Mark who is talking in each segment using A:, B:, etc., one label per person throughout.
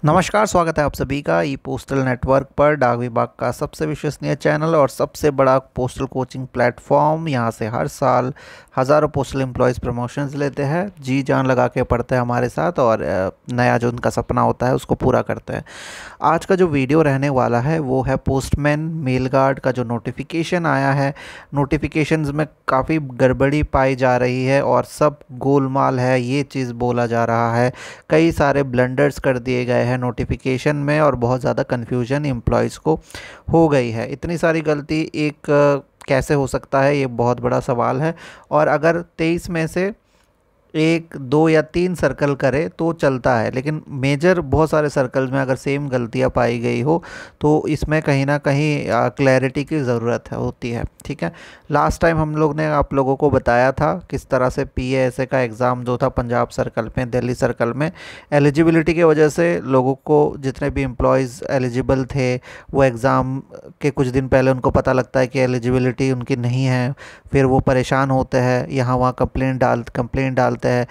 A: नमस्कार, स्वागत है आप सभी का ई पोस्टल नेटवर्क पर। डाक विभाग का सबसे विश्वसनीय चैनल और सबसे बड़ा पोस्टल कोचिंग प्लेटफॉर्म। यहाँ से हर साल हज़ारों पोस्टल एम्प्लॉयज़ प्रमोशंस लेते हैं, जी जान लगा के पढ़ते हैं हमारे साथ और नया जो उनका सपना होता है उसको पूरा करते हैं। आज का जो वीडियो रहने वाला है वो है पोस्टमैन मेल गार्ड का जो नोटिफिकेशन आया है। नोटिफिकेशंस में काफ़ी गड़बड़ी पाई जा रही है और सब गोलमाल है, ये चीज़ बोला जा रहा है। कई सारे ब्लंडर्स कर दिए गए हैं नोटिफिकेशन में और बहुत ज़्यादा कन्फ्यूजन एम्प्लॉयज़ को हो गई है। इतनी सारी गलती एक कैसे हो सकता है, ये बहुत बड़ा सवाल है। और अगर 23 में से 1, 2 या 3 सर्कल करे तो चलता है, लेकिन मेजर बहुत सारे सर्कल्स में अगर सेम गलतियां पाई गई हो तो इसमें कहीं ना कहीं क्लैरिटी की ज़रूरत होती है। ठीक है, लास्ट टाइम हम लोग ने आप लोगों को बताया था किस तरह से पीएएसए का एग्ज़ाम जो था पंजाब सर्कल में, दिल्ली सर्कल में एलिजिबिलिटी की वजह से लोगों को, जितने भी एम्प्लॉयज़ एलिजिबल थे, वो एग्ज़ाम के कुछ दिन पहले उनको पता लगता है कि एलिजिबिलिटी उनकी नहीं है। फिर वो परेशान होते हैं, यहाँ वहाँ कंप्लेंट डालते हैं,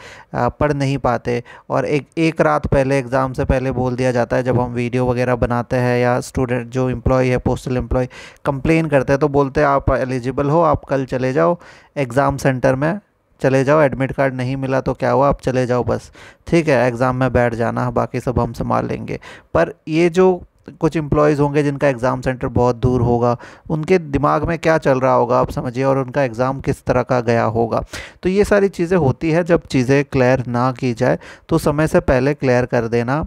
A: पढ़ नहीं पाते और एक रात पहले, एग्ज़ाम से पहले बोल दिया जाता है। जब हम वीडियो वगैरह बनाते हैं या स्टूडेंट जो एम्प्लॉय है, पोस्टल एम्प्लॉय कंप्लेन करते हैं तो बोलते हैं आप एलिजिबल हो, आप कल चले जाओ एग्ज़ाम सेंटर में, चले जाओ, एडमिट कार्ड नहीं मिला तो क्या हुआ, आप चले जाओ बस, ठीक है, एग्ज़ाम में बैठ जाना, बाकी सब हम संभाल लेंगे। पर ये जो कुछ एम्प्लॉयज़ होंगे जिनका एग्ज़ाम सेंटर बहुत दूर होगा, उनके दिमाग में क्या चल रहा होगा आप समझिए, और उनका एग्ज़ाम किस तरह का गया होगा। तो ये सारी चीज़ें होती है जब चीज़ें क्लियर ना की जाए, तो समय से पहले क्लियर कर देना,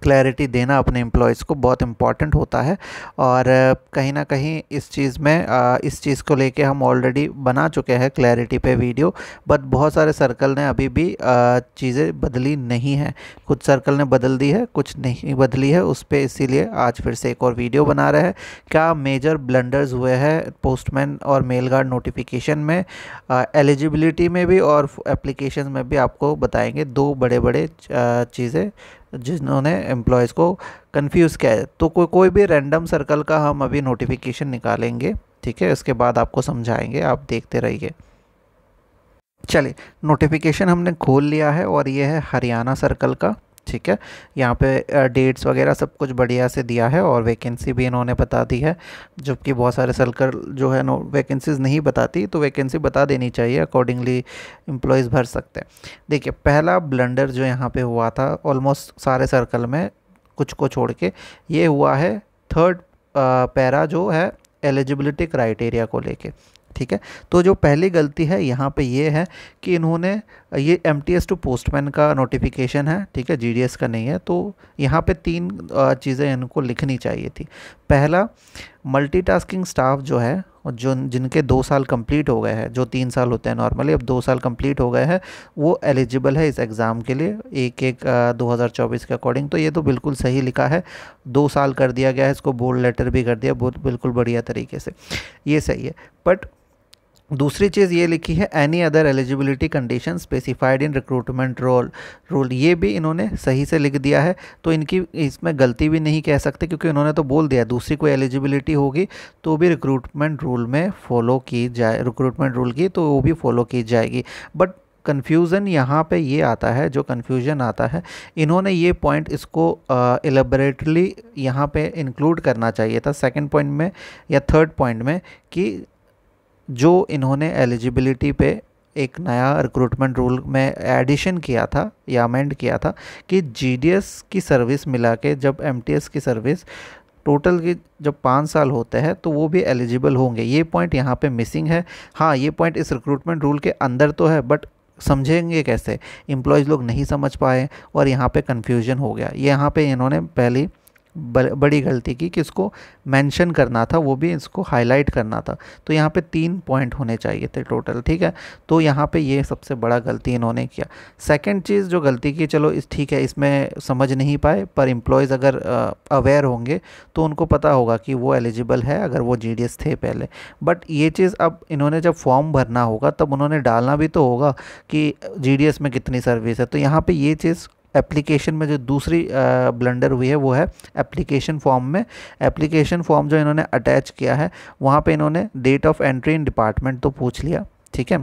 A: क्लैरिटी देना अपने एम्प्लॉयज़ को बहुत इम्पॉर्टेंट होता है। और कहीं ना कहीं इस चीज़ में इस चीज़ को लेके हम ऑलरेडी बना चुके हैं क्लैरिटी पे वीडियो, बट बहुत सारे सर्कल ने अभी भी चीज़ें बदली नहीं है। कुछ सर्कल ने बदल दी है, कुछ नहीं बदली है उस पर, इसीलिए आज फिर से एक और वीडियो बना रहे हैं। क्या मेजर ब्लंडर्स हुए हैं पोस्टमैन और मेल गार्ड नोटिफिकेशन में, एलिजिबिलिटी में भी और एप्लीकेशन में भी आपको बताएंगे। दो बड़े बड़े चीज़ें जिन्होंने एम्प्लॉयज़ को कंफ्यूज किया है। तो कोई भी रैंडम सर्कल का हम अभी नोटिफिकेशन निकालेंगे, ठीक है, इसके बाद आपको समझाएंगे, आप देखते रहिए। चलिए, नोटिफिकेशन हमने खोल लिया है और ये है हरियाणा सर्कल का। ठीक है, यहाँ पे डेट्स वगैरह सब कुछ बढ़िया से दिया है और वैकेंसी भी इन्होंने बता दी है, जबकि बहुत सारे सर्कल जो है नो वैकेंसीज नहीं बताती, तो वैकेंसी बता देनी चाहिए, अकॉर्डिंगली एम्प्लॉयज़ भर सकते हैं। देखिए, पहला ब्लंडर जो यहाँ पे हुआ था ऑलमोस्ट सारे सर्कल में, कुछ को छोड़ के, ये हुआ है थर्ड पैरा जो है एलिजिबिलिटी क्राइटेरिया को लेके। ठीक है, तो जो पहली गलती है यहाँ पे ये है कि इन्होंने, ये एमटीएस टू पोस्टमैन का नोटिफिकेशन है, ठीक है, जीडीएस का नहीं है, तो यहाँ पे 3 चीज़ें इनको लिखनी चाहिए थी। पहला, मल्टीटास्किंग स्टाफ जो है, जो जिनके 2 साल कंप्लीट हो गए हैं, जो 3 साल होते हैं नॉर्मली, अब 2 साल कंप्लीट हो गए हैं, वो एलिजिबल है इस एग्ज़ाम के लिए 1/1/2024 के अकॉर्डिंग। तो ये तो बिल्कुल सही लिखा है, 2 साल कर दिया गया है, इसको बोल्ड लेटर भी कर दिया, बिल्कुल बढ़िया तरीके से, ये सही है। बट दूसरी चीज़ ये लिखी है, any other eligibility condition specified in recruitment rule, ये भी इन्होंने सही से लिख दिया है। तो इनकी इसमें गलती भी नहीं कह सकते, क्योंकि इन्होंने तो बोल दिया दूसरी कोई एलिजिबिलिटी होगी तो भी रिक्रूटमेंट रूल में फ़ॉलो की जाए, रिक्रूटमेंट रूल की तो वो भी फ़ॉलो की जाएगी। बट कन्फ्यूज़न यहाँ पे ये आता है, जो कन्फ्यूजन आता है, इन्होंने ये पॉइंट इसको एलेबरेटली यहाँ पे इंक्लूड करना चाहिए था सेकंड पॉइंट में या थर्ड पॉइंट में, कि जो इन्होंने एलिजिबिलिटी पे एक नया रिक्रूटमेंट रूल में एडिशन किया था या अमेंड किया था कि जीडीएस की सर्विस मिला के जब एमटीएस की सर्विस टोटल की जब 5 साल होते हैं तो वो भी एलिजिबल होंगे। ये पॉइंट यहाँ पे मिसिंग है। हाँ, ये पॉइंट इस रिक्रूटमेंट रूल के अंदर तो है, बट समझेंगे कैसे, एम्प्लॉयज़ लोग नहीं समझ पाए और यहाँ पे कन्फ्यूजन हो गया। यहाँ पे इन्होंने पहली बड़ी गलती की कि इसको मेंशन करना था, वो भी इसको हाईलाइट करना था। तो यहाँ पे 3 पॉइंट होने चाहिए थे टोटल, ठीक है। तो यहाँ पे ये सबसे बड़ा गलती इन्होंने किया। सेकंड चीज़ जो गलती की, चलो इस ठीक है, इसमें समझ नहीं पाए, पर एम्प्लॉयज़ अगर अवेयर होंगे तो उनको पता होगा कि वो एलिजिबल है अगर वो जीडीएस थे पहले। बट ये चीज़ अब इन्होंने जब फॉर्म भरना होगा तब उन्होंने डालना भी तो होगा कि जीडीएस में कितनी सर्विस है। तो यहाँ पे ये चीज़ एप्लीकेशन में जो दूसरी ब्लंडर हुई है वो है एप्लीकेशन फॉर्म में। एप्लीकेशन फॉर्म जो इन्होंने अटैच किया है वहाँ पे इन्होंने date of entry in department तो पूछ लिया, ठीक है,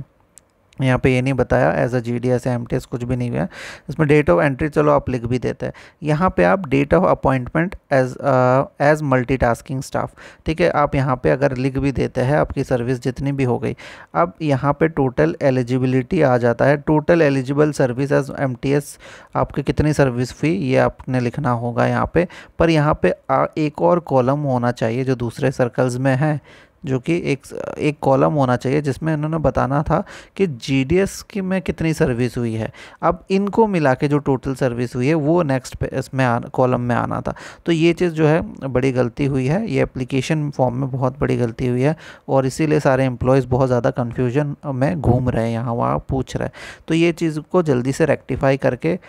A: यहाँ पे ये नहीं बताया एज अ GDS या MTS, कुछ भी नहीं है इसमें। डेट ऑफ एंट्री चलो आप लिख भी देते हैं। यहाँ पे आप date of appointment as multitasking staff, ठीक है, आप यहाँ पे अगर लिख भी देते हैं आपकी सर्विस जितनी भी हो गई। अब यहाँ पे टोटल एलिजिबिलिटी आ जाता है, total eligible service as MTS, आपकी कितनी सर्विस फी ये आपने लिखना होगा यहाँ पे। पर यहाँ पे एक और कॉलम होना चाहिए जो दूसरे सर्कल्स में है, जो कि एक कॉलम होना चाहिए जिसमें इन्होंने बताना था कि GDS की में कितनी सर्विस हुई है। अब इनको मिला के जो टोटल सर्विस हुई है वो नेक्स्ट पे इसमें कॉलम में आना था। तो ये चीज़ जो है बड़ी गलती हुई है, ये एप्लीकेशन फॉर्म में बहुत बड़ी गलती हुई है, और इसीलिए सारे एम्प्लॉयज़ बहुत ज़्यादा कन्फ्यूजन में घूम रहे हैं, यहाँ वहाँ पूछ रहे हैं। तो ये चीज़ को जल्दी से रेक्टिफाई करके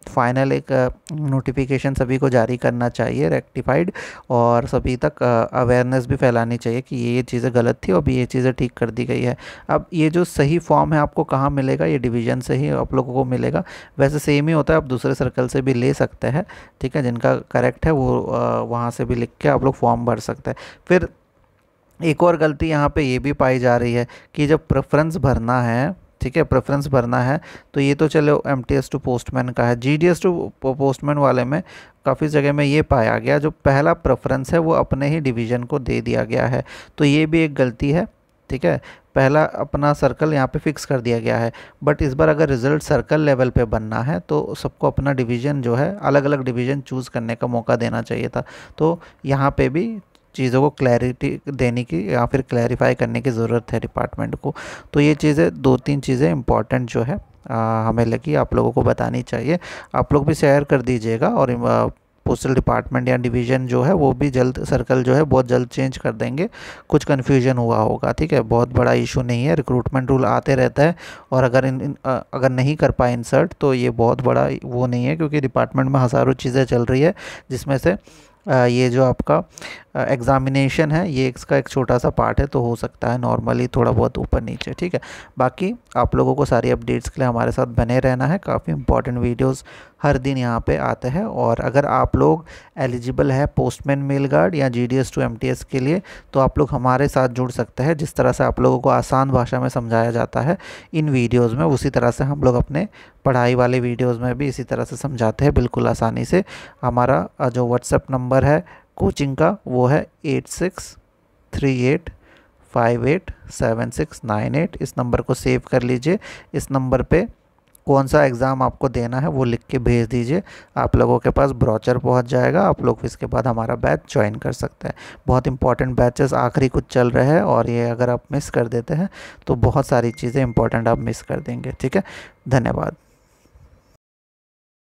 A: फाइनल एक नोटिफिकेशन सभी को जारी करना चाहिए रेक्टिफाइड, और सभी तक अवेयरनेस भी फैलानी चाहिए कि ये चीज़ें गलत थी और अभी ये चीज़ें ठीक कर दी गई है। अब ये जो सही फॉर्म है आपको कहाँ मिलेगा, ये डिवीज़न से ही आप लोगों को मिलेगा। वैसे सेम ही होता है, आप दूसरे सर्कल से भी ले सकते हैं, ठीक है, जिनका करेक्ट है वो वहाँ से भी लिख के आप लोग फॉर्म भर सकते हैं। फिर एक और गलती यहाँ पे ये भी पाई जा रही है कि जब प्रेफरेंस भरना है, ठीक है, प्रेफरेंस भरना है, तो ये तो चलो MTS टू पोस्टमैन का है। GDS टू पोस्टमैन वाले में काफ़ी जगह में ये पाया गया जो पहला प्रेफरेंस है वो अपने ही डिवीज़न को दे दिया गया है, तो ये भी एक गलती है, ठीक है। पहला अपना सर्कल यहाँ पे फिक्स कर दिया गया है, बट इस बार अगर रिज़ल्ट सर्कल लेवल पे बनना है तो सबको अपना डिवीज़न जो है अलग अलग डिवीज़न चूज़ करने का मौका देना चाहिए था। तो यहाँ पे भी चीज़ों को क्लैरिटी देने की या फिर क्लैरिफाई करने की ज़रूरत है डिपार्टमेंट को। तो ये चीज़ें 2-3 चीज़ें इंपॉर्टेंट जो है हमें लगी आप लोगों को बतानी चाहिए। आप लोग भी शेयर कर दीजिएगा, और पोस्टल डिपार्टमेंट या डिवीज़न जो है वो भी जल्द सर्कल जो है बहुत जल्द चेंज कर देंगे। कुछ कन्फ्यूजन हुआ होगा, ठीक है, बहुत बड़ा इशू नहीं है, रिक्रूटमेंट रूल आते रहता है, और अगर अगर नहीं कर पाए इंसर्ट तो ये बहुत बड़ा वो नहीं है, क्योंकि डिपार्टमेंट में हज़ारों चीज़ें चल रही है, जिसमें से ये जो आपका एग्ज़ामिनेशन है ये इसका एक छोटा सा पार्ट है, तो हो सकता है नॉर्मली थोड़ा बहुत ऊपर नीचे, ठीक है। बाकी आप लोगों को सारी अपडेट्स के लिए हमारे साथ बने रहना है, काफ़ी इंपॉर्टेंट वीडियोस हर दिन यहाँ पे आते हैं। और अगर आप लोग एलिजिबल है पोस्टमैन मेल गार्ड या GDS टू MTS के लिए, तो आप लोग हमारे साथ जुड़ सकते हैं। जिस तरह से आप लोगों को आसान भाषा में समझाया जाता है इन वीडियोज़ में, उसी तरह से हम लोग अपने पढ़ाई वाले वीडियोज़ में भी इसी तरह से समझाते हैं बिल्कुल आसानी से। हमारा जो व्हाट्सएप नंबर है कोचिंग का वो है 8638587698। इस नंबर को सेव कर लीजिए। इस नंबर पे कौन सा एग्ज़ाम आपको देना है वो लिख के भेज दीजिए, आप लोगों के पास ब्रोचर पहुंच जाएगा। आप लोग इसके बाद हमारा बैच ज्वाइन कर सकते हैं। बहुत इंपॉर्टेंट बैचेस आखिरी कुछ चल रहे हैं, और ये अगर आप मिस कर देते हैं तो बहुत सारी चीज़ें इंपॉर्टेंट आप मिस कर देंगे, ठीक है। धन्यवाद।